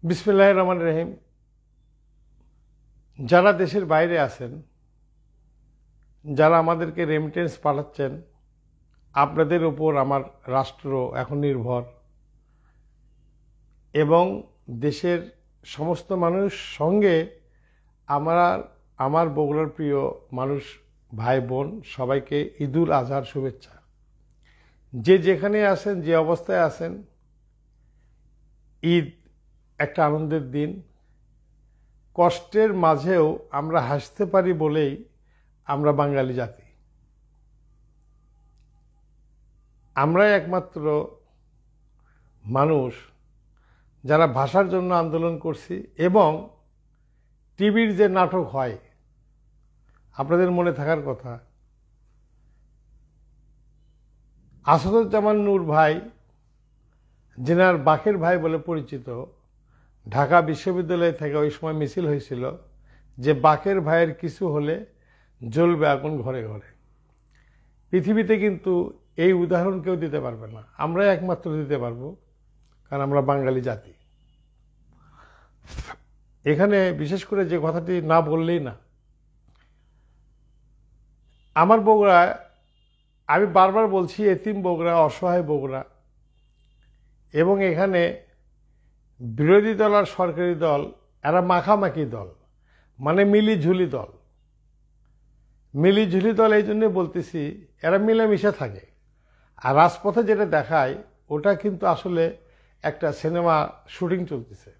বিসমিল্লাহির রহমানির রহিম। যারা দেশের বাইরে আছেন, যারা আমাদেরকে রেমিটেন্স পাঠাচ্ছেন, আপনাদের উপর আমার রাষ্ট্র এখন নির্ভর এবং দেশের সমস্ত মানুষ সঙ্গে আমার বগুড়ার প্রিয় মানুষ ভাই বোন সবাইকে ঈদুল আজহার শুভেচ্ছা। যে যেখানে আছেন, যে অবস্থায় আছেন, ঈদ একটা আনন্দের দিন। কষ্টের মাঝেও আমরা হাসতে পারি বলেই আমরা বাঙালি জাতি। আমরাই একমাত্র মানুষ যারা ভাষার জন্য আন্দোলন করছি। এবং টিভির যে নাটক হয়, আপনাদের মনে থাকার কথা, আসাদুজ্জামান নূর ভাই, যেনার বাকের ভাই বলে পরিচিত, ঢাকা বিশ্ববিদ্যালয় থেকে ওই সময় মিছিল হয়েছিল যে বাকের ভাইয়ের কিছু হলে জ্বলবে আগুন ঘরে ঘরে। পৃথিবীতে কিন্তু এই উদাহরণ কেউ দিতে পারবে না, আমরাই একমাত্র দিতে পারবো, কারণ আমরা বাঙালি জাতি। এখানে বিশেষ করে যে কথাটি না বললেই না, আমার বগুড়া, আমি বারবার বলছি, এতিম বগুড়া, অসহায় বগুড়া। এবং এখানে বিরোধী দল আর সরকারি দল এরা মাখামাখি দল, মানে মিলিঝুলি দল। মিলিঝুলি দল এই জন্য বলতেছি, এরা মিলেমিশে থাকে। আর রাজপথে যেটা দেখায় ওটা কিন্তু আসলে একটা সিনেমা শুটিং চলতেছে।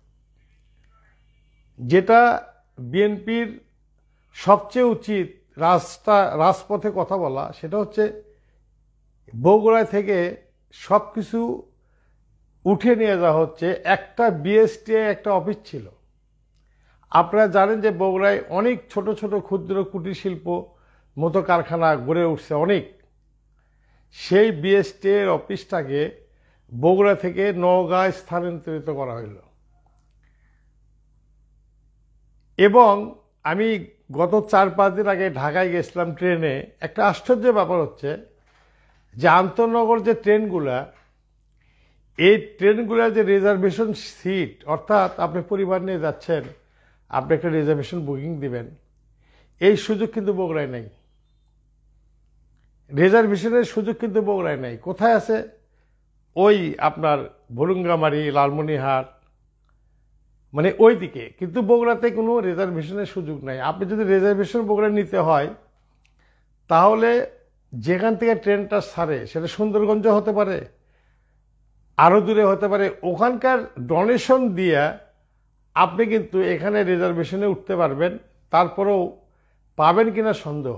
যেটা বিএনপির সবচেয়ে উচিত রাজপথে কথা বলা, সেটা হচ্ছে বগুড়ায় থেকে সব কিছু উঠে নিয়ে যাওয়া হচ্ছে। একটা বিএসটিআই একটা অফিস ছিল। আপনারা জানেন যে বগুড়ায় অনেক ছোট ছোট ক্ষুদ্র কুটির শিল্প মতো কারখানা গড়ে উঠছে অনেক। সেই বিএসটিআই অফিসটাকে বগুড়া থেকে নওগাঁয় স্থানান্তরিত করা হইল। এবং আমি গত 4-5 দিন আগে ঢাকায় গেছিলাম ট্রেনে। একটা আশ্চর্য ব্যাপার হচ্ছে যে আন্তনগর যে ট্রেনগুলা, এই ট্রেনগুলোর যে রিজার্ভেশন সিট, অর্থাৎ আপনি পরিবার নিয়ে যাচ্ছেন, আপনি একটা রিজার্ভেশন বুকিং দিবেন, এই সুযোগ কিন্তু বগুড়ায় নেই। রিজার্ভেশনের সুযোগ কিন্তু বগুড়ায় নেই। কোথায় আছে? ওই আপনার ভুলুঙ্গামারি, লালমনিরহাট, মানে ওই দিকে। কিন্তু বগুড়াতে কোনো রিজার্ভেশনের সুযোগ নাই। আপনি যদি রিজার্ভেশন বগুড়ায় নিতে হয়, তাহলে যেখান থেকে ট্রেনটা ছাড়ে সেটা সুন্দরগঞ্জ হতে পারে, আরও দূরে হতে পারে। ওখানকার ডোনেশন দিয়ে আপনি কিন্তু এখানে রিজার্ভেশনে উঠতে পারবেন। তারপরেও পাবেন কিনা সন্দেহ।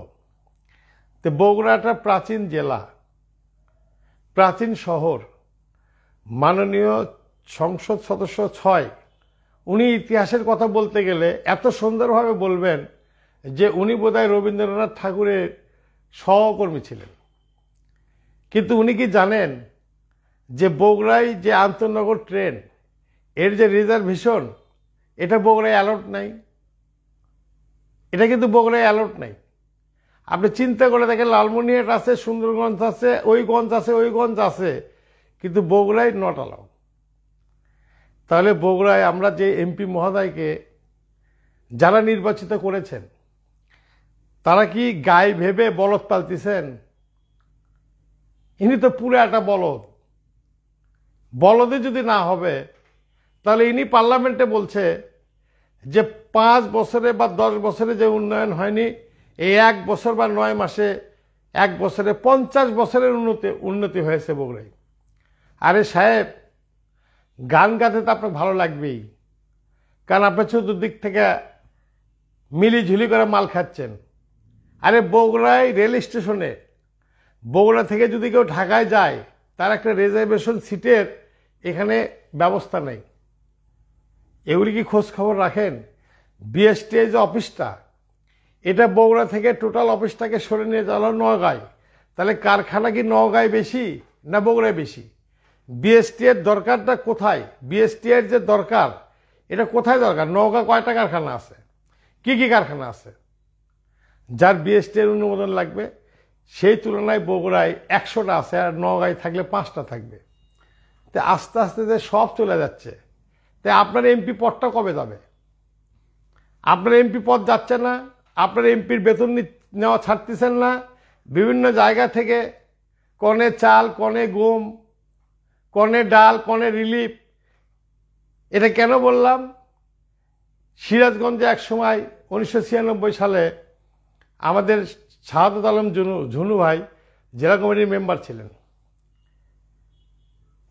তো বগুড়া একটা প্রাচীন জেলা, প্রাচীন শহর। মাননীয় সংসদ সদস্য 6, উনি ইতিহাসের কথা বলতে গেলে এত সুন্দরভাবে বলবেন যে উনি বোধহয় রবীন্দ্রনাথ ঠাকুরের সহকর্মী ছিলেন। কিন্তু উনি কি জানেন যে বগুড়ায় যে আন্তনগর ট্রেন, এর যে রিজার্ভেশন, এটা বগুড়ায় অ্যালার্ট নাই। এটা কিন্তু বগুড়ায় অ্যালার্ট নাই। আপনি চিন্তা করে দেখেন, লালমনিরহাট আছে, সুন্দরগঞ্জ আছে, ওই গঞ্জ আছে, কিন্তু বগুড়ায় নট অ্যালাউ। তাহলে বগুড়ায় আমরা যে এমপি মহোদয়কে যারা নির্বাচিত করেছেন, তারা কি গায়ে ভেবে বলদ পালতেছেন? ইনি তো পুরো একটা বলদ। বলদে যদি না হবে, তাহলে ইনি পার্লামেন্টে বলছে যে 5 বছরে বা 10 বছরে যে উন্নয়ন হয়নি, এই 1 বছর বা 9 মাসে, 1 বছরে 50 বছরের উন্নতি হয়েছে বগুড়ায়। আরে সাহেব, গান গাতে তো আপনার ভালো লাগবেই, কারণ আপনি চতুর্দিক থেকে মিলিঝুলি করে মাল খাচ্ছেন। আরে বগুড়ায় রেল স্টেশনে, বগুড়া থেকে যদি কেউ ঢাকায় যায়, তার একটা রিজার্ভেশন সিটের এখানে ব্যবস্থা নেই। এগুলি কি খোঁজ খবর রাখেন? বিএসটিআই যে অফিসটা, এটা বগুড়া থেকে টোটাল অফিসটাকে সরে নিয়ে যাওয়া নওগাঁয়। তাহলে কারখানা কি নওগাঁয় বেশি না বগুড়ায় বেশি? বিএসটিআইয়ের দরকারটা কোথায়? বিএসটিআইয়ের যে দরকার, এটা কোথায় দরকার? নওগাঁ কয়টা কারখানা আছে? কি কি কারখানা আছে যার বিএসটিআইয়ের অনুমোদন লাগবে? সেই তুলনায় বগুড়ায় 100টা আছে, আর নওগাঁয় থাকলে 5টা থাকবে। তো আস্তে আস্তে যে সব চলে যাচ্ছে, তাই আপনার এমপি পদটা কবে যাবে? আপনার এমপি পদ যাচ্ছে না, আপনার এমপির বেতন নেওয়া ছাড়তেছেন না, বিভিন্ন জায়গা থেকে কনে চাল, কনে গম, কনে ডাল, কনে রিলিফ। এটা কেন বললাম? সিরাজগঞ্জে এক সময় 1996 সালে আমাদের শাহাদাত আলম ঝুনু ভাই জেলা কমিটির মেম্বার ছিলেন।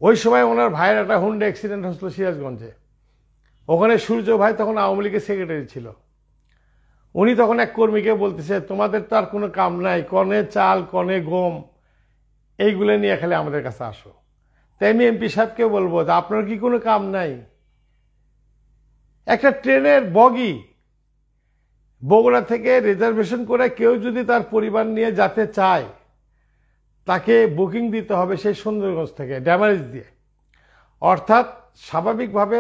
ওই সময় ওনার ভাইয়ের একটা হুন্ডা অ্যাক্সিডেন্ট হচ্ছিল সিরাজগঞ্জে। ওখানে সূর্য ভাই তখন আওয়ামী লীগের সেক্রেটারি ছিল। উনি তখন এক কর্মীকে বলতেছে, তোমাদের তো আর কোনো কাম নাই, কনে চাল, কনে গম, এইগুলো নিয়ে খালি আমাদের কাছে আসো। তাই আমি এমপি সাহেবকে বলবো যে আপনার কি কোনো কাম নাই? একটা ট্রেনের বগি বগুড়া থেকে রিজার্ভেশন করে কেউ যদি তার পরিবার নিয়ে যেতে চায়, তাকে বুকিং দিতে হবে সেই সুন্দরগঞ্জ থেকে ড্যামারেজ দিয়ে। অর্থাৎ স্বাভাবিকভাবে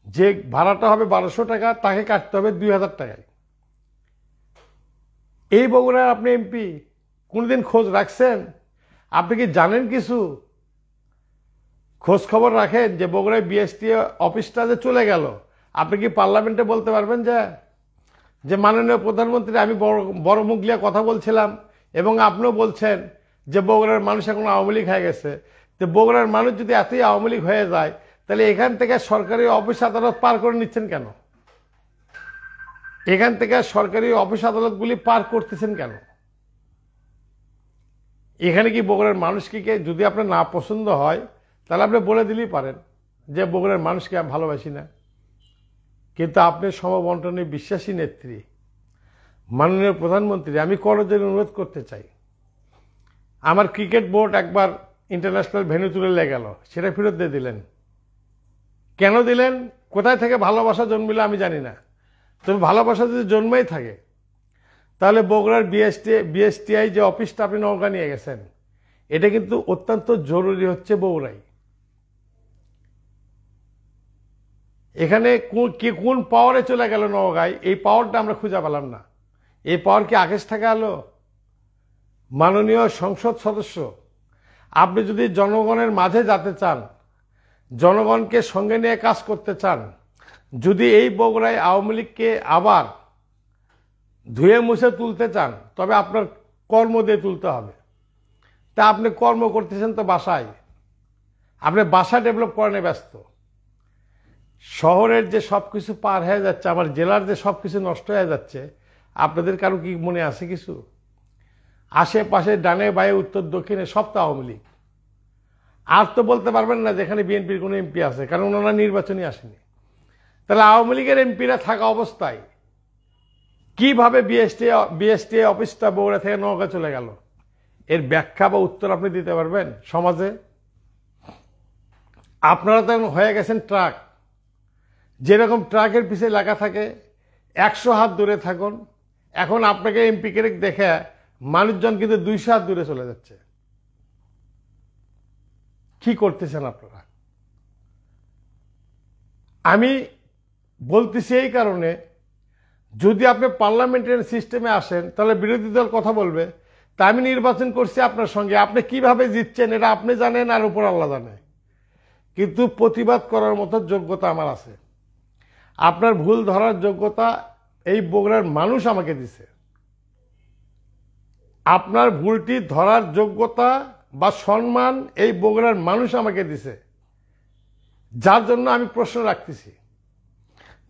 যে ভাড়াটা হবে 1200 টাকা, তাকে কাটতে হবে 2000 টাকায়। এই বগুড়ার আপনি এমপি, কোনদিন খোঁজ রাখছেন? আপনি কি জানেন কিছু? খোঁজ খবর রাখেন যে বগুড়ায় বিএসটি অফিসটা যে চলে গেল? আপনি কি পার্লামেন্টে বলতে পারবেন যে মাননীয় প্রধানমন্ত্রী, আমি বড় মুখ নিয়ে কথা বলছিলাম এবং আপনিও বলছেন যে বগুড়ার মানুষ এখন আওয়ামী লীগ হয়ে গেছে। তো বগুড়ার মানুষ যদি এতই আওয়ামী লীগ হয়ে যায়, তাহলে এখান থেকে সরকারি অফিস আদালত পার করে নিচ্ছেন কেন? এখান থেকে সরকারি অফিস আদালতগুলি পার করতেছেন কেন? এখানে কি বগুড়ার মানুষকে যদি আপনার না পছন্দ হয়, তাহলে আপনি বলে দিলেই পারেন যে বগুড়ার মানুষকে আমি ভালোবাসি না। কিন্তু আপনি সমবন্টনে বিশ্বাসী নেত্রী, মাননীয় প্রধানমন্ত্রী, আমি করজোড়ে অনুরোধ করতে চাই, আমার ক্রিকেট বোর্ড একবার ইন্টারন্যাশনাল ভেন্যু তুলে গেল, সেটা ফেরত দিয়ে দিলেন। কেন দিলেন? কোথায় থেকে ভালোবাসা জন্মিল আমি জানি না, তবে ভালোবাসা যদি জন্মেই থাকে, তাহলে বগুড়ার বিএসটিআই যে অফিসটা আপনি নওগাঁ নিয়ে গেছেন, এটা কিন্তু অত্যন্ত জরুরি হচ্ছে বগুড়ায়। এখানে কোন পাওয়ারে চলে গেল নওগাঁয়, এই পাওয়ারটা আমরা খুঁজে পেলাম না। এই পাওয়ার কি আকাশ থেকে আলো? মাননীয় সংসদ সদস্য, আপনি যদি জনগণের মাঝে যেতে চান, জনগণকে সঙ্গে নিয়ে কাজ করতে চান, যদি এই বগুড়ায় আওয়ামী লীগকে আবার ধুয়ে মুছে তুলতে চান, তবে আপনার কর্ম দিয়ে তুলতে হবে। তা আপনি কর্ম করতেছেন তো বাসায়, আপনি বাসা ডেভেলপ করেন ব্যস্ত। শহরের যে সব কিছু পার হয়ে যাচ্ছে, আমার জেলার যে সব কিছু নষ্ট হয়ে যাচ্ছে, আপনাদের কারো কি মনে আছে কিছু? আশেপাশে ডানে বায়ে উত্তর দক্ষিণে সব তো আওয়ামী লীগ। আর তো বলতে পারবেন না যেখানে বিএনপির কোনো এমপি আছে, কারণ ওনারা নির্বাচনই আসেনি। তাহলে আওয়ামী লীগের এমপিরা থাকা অবস্থায় কিভাবে বিএসটি অফিসটা বগুড়া থেকে নওগাঁ চলে গেল? এর ব্যাখ্যা বা উত্তর আপনি দিতে পারবেন সমাজে? আপনারা তো হয়ে গেছেন ট্রাক। যেরকম ট্রাকের পিছে লেখা থাকে 100 হাত দূরে থাকুন, এখন আপনাকে এমপি কে দেখে মানুষজন কিন্তু 200 হাত দূরে চলে যাচ্ছে। কি করতেছেন আপনারা? আমি বলতেছি এই কারণে, যদি আপনি পার্লামেন্টারি সিস্টেমে আসেন, তাহলে বিরোধী দল কথা বলবে, তা আমি নির্বাচন করছি আপনার সঙ্গে, আপনি কিভাবে জিতছেন এটা আপনি জানেন, আর উপর আল্লাহ জানে। কিন্তু প্রতিবাদ করার মতো যোগ্যতা আমার আছে। আপনার ভুল ধরার যোগ্যতা এই বগুড়ার মানুষ আমাকে দিছে। আপনার ভুলটি ধরার যোগ্যতা বা সম্মান এই বগুড়ার মানুষ আমাকে দিছে, যার জন্য আমি প্রশ্ন রাখতেছি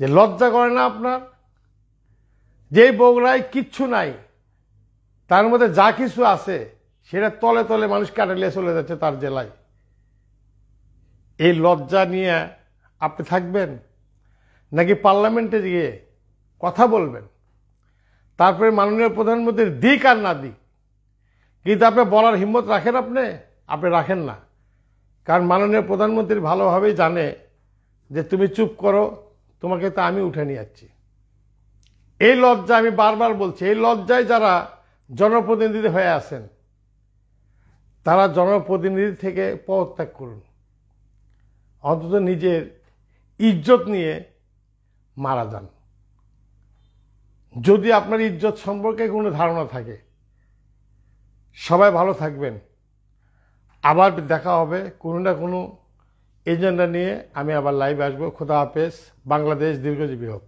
যে লজ্জা করে না আপনার? যে বগুড়ায় কিচ্ছু নাই, তার মধ্যে যা কিছু আছে সেটা তলে তলে মানুষ কাটালিয়ে চলে যাচ্ছে তার জেলায়। এই লজ্জা নিয়ে আপনি থাকবেন নাকি পার্লামেন্টে গিয়ে কথা বলবেন? তারপরে মাননীয় প্রধানমন্ত্রীর দিক আর না দিক, কিন্তু আপনি বলার হিম্মত রাখেন? আপনি রাখেন না, কারণ মাননীয় প্রধানমন্ত্রী ভালোভাবেই জানে যে তুমি চুপ করো, তোমাকে তো আমি উঠে নিয়ে যাচ্ছি। এই লজ্জা, আমি বারবার বলছি, এই লজ্জায় যারা জনপ্রতিনিধি হয়ে আছেন, তারা জনপ্রতিনিধি থেকে পদত্যাগ করুন। অন্তত নিজের ইজ্জত নিয়ে মারা যান। যদি আপনার ইজ্জত সম্পর্কে কোনো ধারণা থাকে। সবাই ভালো থাকবেন। আবার দেখা হবে কোনো না কোনো এজেন্ডা নিয়ে আমি আবার লাইভ আসবো। খোদা হাফেজ। বাংলাদেশ দীর্ঘজীবী হোক।